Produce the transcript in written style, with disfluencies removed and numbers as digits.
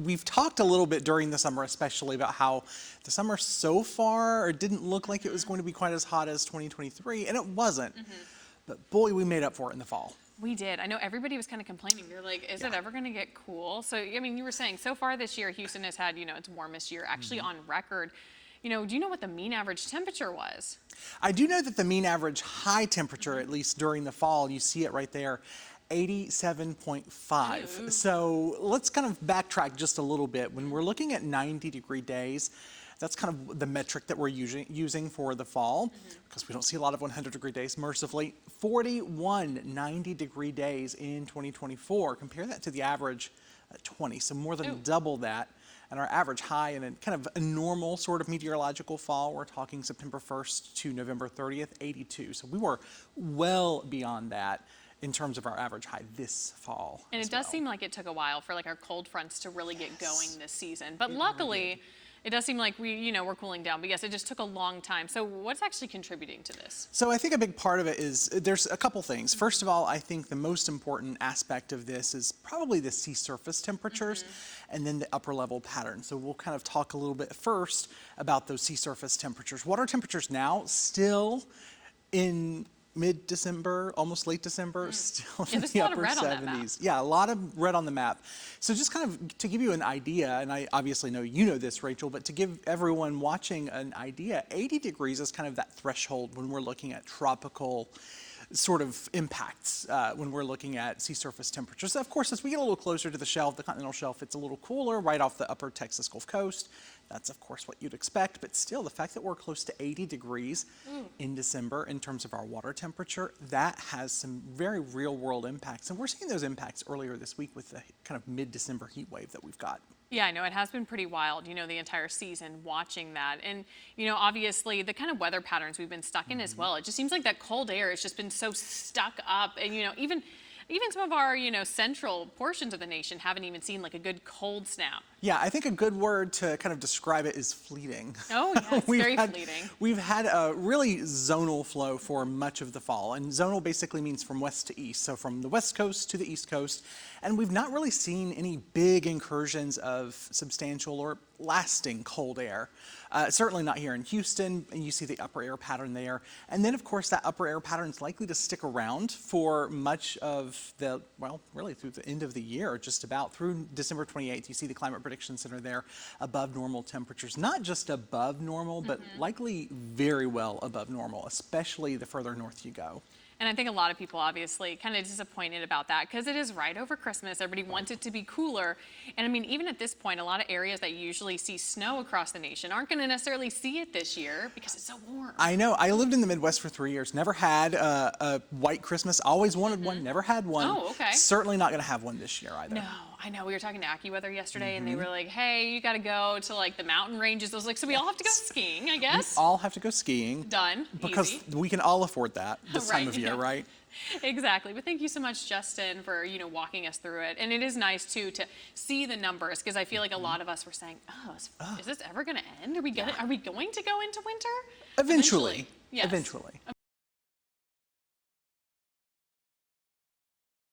We've talked a little bit during the summer, especially about how the summer so far didn't look like it was going to be quite as hot as 2023, and it wasn't. But boy, we made up for it in the fall. We did. I know everybody was kind of complaining. They're like, is it ever going to get cool? So, I mean, you were saying so far this year, Houston has had, its warmest year actually on record. Do you know what the mean average temperature was? I do know that the mean average high temperature, at least during the fall, you see it right there, 87.5. So let's kind of backtrack just a little bit. When we're looking at 90-degree days, that's kind of the metric that we're using for the fall, because we don't see a lot of 100-degree days, mercifully. 41 90-degree days in 2024. Compare that to the average 20, so more than double that. And our average high in a kind of a normal sort of meteorological fall, we're talking September 1st to November 30th, 82. So we were well beyond that in terms of our average high this fall. And it does seem like it took a while for our cold fronts to really get going this season. But luckily, it does seem like we're cooling down. But yes, it just took a long time. So what's actually contributing to this? So I think a big part of it is there's a couple things. First of all, I think the most important aspect of this is probably the sea surface temperatures and then the upper level pattern. So we'll kind of talk a little bit first about those sea surface temperatures. Water temperatures now still in mid-December, almost late December, still in the upper 70s. Yeah, a lot of red on the map. So just kind of to give you an idea, and I obviously know you know this, Rachel, but to give everyone watching an idea, 80 degrees is kind of that threshold when we're looking at tropical sort of impacts when we're looking at sea surface temperatures. Of course, as we get a little closer to the shelf, the continental shelf, it's a little cooler right off the upper Texas Gulf Coast. That's, of course, what you'd expect. But still, the fact that we're close to 80 degrees in December in terms of our water temperature, that has some very real-world impacts. And we're seeing those impacts earlier this week with the kind of mid-December heat wave that we've got. Yeah, I know it has been pretty wild, the entire season watching that. And, obviously the kind of weather patterns we've been stuck in as well. It just seems like that cold air has just been so stuck up. And, even some of our, central portions of the nation haven't even seen a good cold snap. Yeah, I think a good word to kind of describe it is fleeting. Oh, yeah, it's very fleeting. We've had a really zonal flow for much of the fall. And zonal basically means from west to east. So from the west coast to the east coast. And we've not really seen any big incursions of substantial or lasting cold air. Certainly not here in Houston, and you see the upper air pattern there. And then, of course, that upper air pattern is likely to stick around for much of the, well, really through the end of the year, just about through December 28th. You see the Climate Prediction Center there, above normal temperatures. Not just above normal, but likely very well above normal, especially the further north you go. And I think a lot of people obviously kind of disappointed about that because it is right over Christmas. Everybody wants it to be cooler. And I mean, even at this point, a lot of areas that usually see snow across the nation aren't going to necessarily see it this year because it's so warm. I know. I lived in the Midwest for 3 years. Never had a white Christmas. Always wanted one. Never had one. Oh, okay. Certainly not going to have one this year either. No, I know. We were talking to AccuWeather yesterday and they were like, hey, you got to go to the mountain ranges. I was like, so we all have to go skiing, I guess? We all have to go skiing. Done. Because easy. We can all afford that this time of year, right? Exactly. But thank you so much, Justin, for, walking us through it. And it is nice, too, to see the numbers because I feel like a lot of us were saying, is this ever going to end? Are we going to go into winter? Eventually. Yes. Eventually.